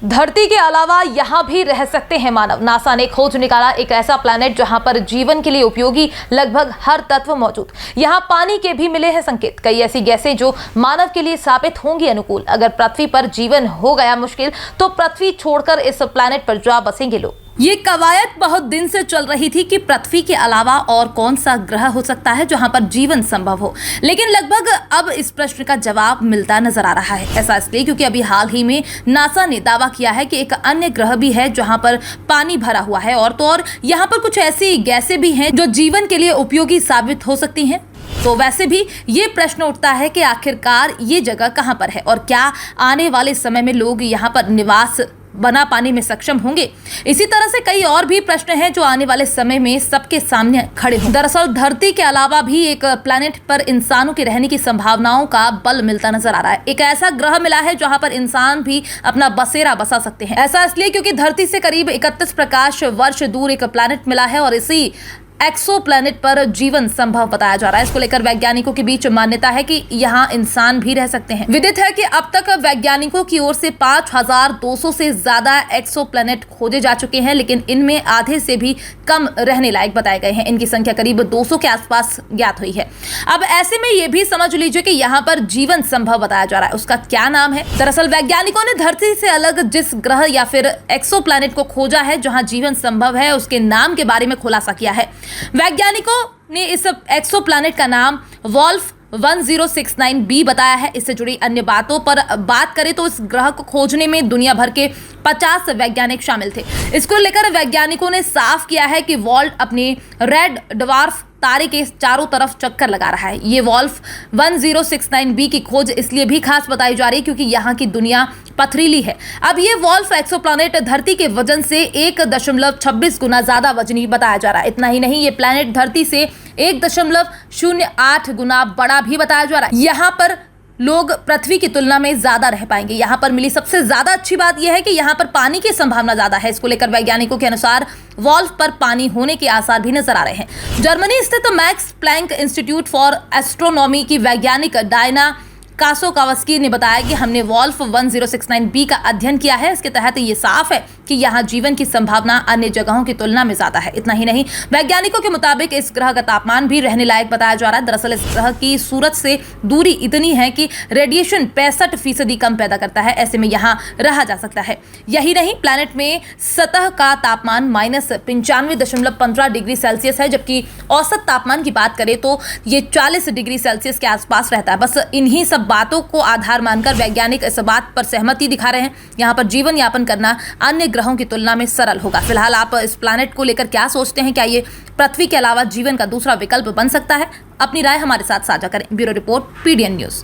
धरती के अलावा यहाँ भी रह सकते हैं मानव। नासा ने खोज निकाला एक ऐसा प्लैनेट जहाँ पर जीवन के लिए उपयोगी लगभग हर तत्व मौजूद। यहाँ पानी के भी मिले हैं संकेत, कई ऐसी गैसें जो मानव के लिए साबित होंगी अनुकूल। अगर पृथ्वी पर जीवन हो गया मुश्किल तो पृथ्वी छोड़कर इस प्लैनेट पर जा बसेंगे लोग। ये कवायद बहुत दिन से चल रही थी कि पृथ्वी के अलावा और कौन सा ग्रह हो सकता है जहां पर जीवन संभव हो, लेकिन लगभग अब इस प्रश्न का जवाब मिलता नजर आ रहा है। ऐसा इसलिए क्योंकि अभी हाल ही में नासा ने दावा किया है कि एक अन्य ग्रह भी है जहां पर पानी भरा हुआ है और तो और यहाँ पर कुछ ऐसी गैसें भी हैं जो जीवन के लिए उपयोगी साबित हो सकती हैं। तो वैसे भी ये प्रश्न उठता है कि आखिरकार ये जगह कहां पर है और क्या आने वाले समय में लोग यहाँ पर निवास बना पाने में सक्षम होंगे। इसी तरह से कई और भी प्रश्न हैं जो आने वाले समय में सबके सामने खड़े होंगे। दरअसल धरती के अलावा भी एक प्लैनेट पर इंसानों के रहने की संभावनाओं का बल मिलता नजर आ रहा है। एक ऐसा ग्रह मिला है जहां पर इंसान भी अपना बसेरा बसा सकते हैं। ऐसा इसलिए क्योंकि धरती से करीब 31 प्रकाश वर्ष दूर एक प्लैनेट मिला है और इसी एक्सो प्लैनेट पर जीवन संभव बताया जा रहा है। इसको लेकर वैज्ञानिकों के बीच मान्यता है कि यहाँ इंसान भी रह सकते हैं। विदित है कि अब तक वैज्ञानिकों की ओर से 5200 से ज्यादा एक्सो प्लैनेट खोजे जा चुके हैं, लेकिन इनमें आधे से भी कम रहने लायक बताए गए हैं। इनकी संख्या करीब 200 के आसपास ज्ञात हुई है। अब ऐसे में ये भी समझ लीजिए कि यहाँ पर जीवन संभव बताया जा रहा है, उसका क्या नाम है। दरअसल वैज्ञानिकों ने धरती से अलग जिस ग्रह या फिर एक्सो प्लैनेट को खोजा है जहाँ जीवन संभव है, उसके नाम के बारे में खुलासा किया है। वैज्ञानिकों ने इस एक्सो प्लैनेट का नाम वोल्फ 1069b बताया है। इससे जुड़ी अन्य बातों पर बात करें तो इस ग्रह को खोजने में दुनिया भर के 50 वैज्ञानिक शामिल थे। इसको लेकर वैज्ञानिकों ने साफ किया है कि वोल्फ अपने रेड ड्वार्फ तारे के चारों तरफ चक्कर लगा रहा है। ये वोल्फ 1069b की खोज इसलिए भी खास बताई जा रही है क्योंकि यहाँ की दुनिया पथरीली है। अब ये वोल्फ एक्सोप्लैनेट धरती के वजन से 1.26 गुना ज्यादा वजनी बताया जा रहा है। इतना ही नहीं, ये प्लैनेट धरती से 1.08 गुना बड़ा भी बताया जा रहा है। यहाँ पर लोग पृथ्वी की तुलना में ज्यादा रह पाएंगे। यहाँ पर मिली सबसे ज्यादा अच्छी बात यह है कि यहाँ पर पानी की संभावना ज्यादा है। इसको लेकर वैज्ञानिकों के अनुसार वोल्फ पर पानी होने के आसार भी नजर आ रहे हैं। जर्मनी स्थित Max Planck Institute for Astronomy की वैज्ञानिक डायना कासोकावस्की ने बताया कि हमने वोल्फ 1069b का अध्ययन किया है। इसके तहत ये साफ है कि यहाँ जीवन की संभावना अन्य जगहों की तुलना में ज्यादा है। इतना ही नहीं, वैज्ञानिकों के मुताबिक इस ग्रह का तापमान भी रहने लायक बताया जा रहा है। दरअसल इस ग्रह की सूरज से दूरी इतनी है कि रेडिएशन 65% कम पैदा करता है। ऐसे में यहाँ रहा जा सकता है। यही नहीं, प्लैनेट में सतह का तापमान -95.15 डिग्री सेल्सियस है, जबकि औसत तापमान की बात करें तो ये 40 डिग्री सेल्सियस के आसपास रहता है। बस इन्हीं सब बातों को आधार मानकर वैज्ञानिक इस बात पर सहमति दिखा रहे हैं यहाँ पर जीवन यापन करना अन्य ग्रहों की तुलना में सरल होगा। फिलहाल आप इस प्लैनेट को लेकर क्या सोचते हैं? क्या ये पृथ्वी के अलावा जीवन का दूसरा विकल्प बन सकता है? अपनी राय हमारे साथ साझा करें। Bureau report, PDN news.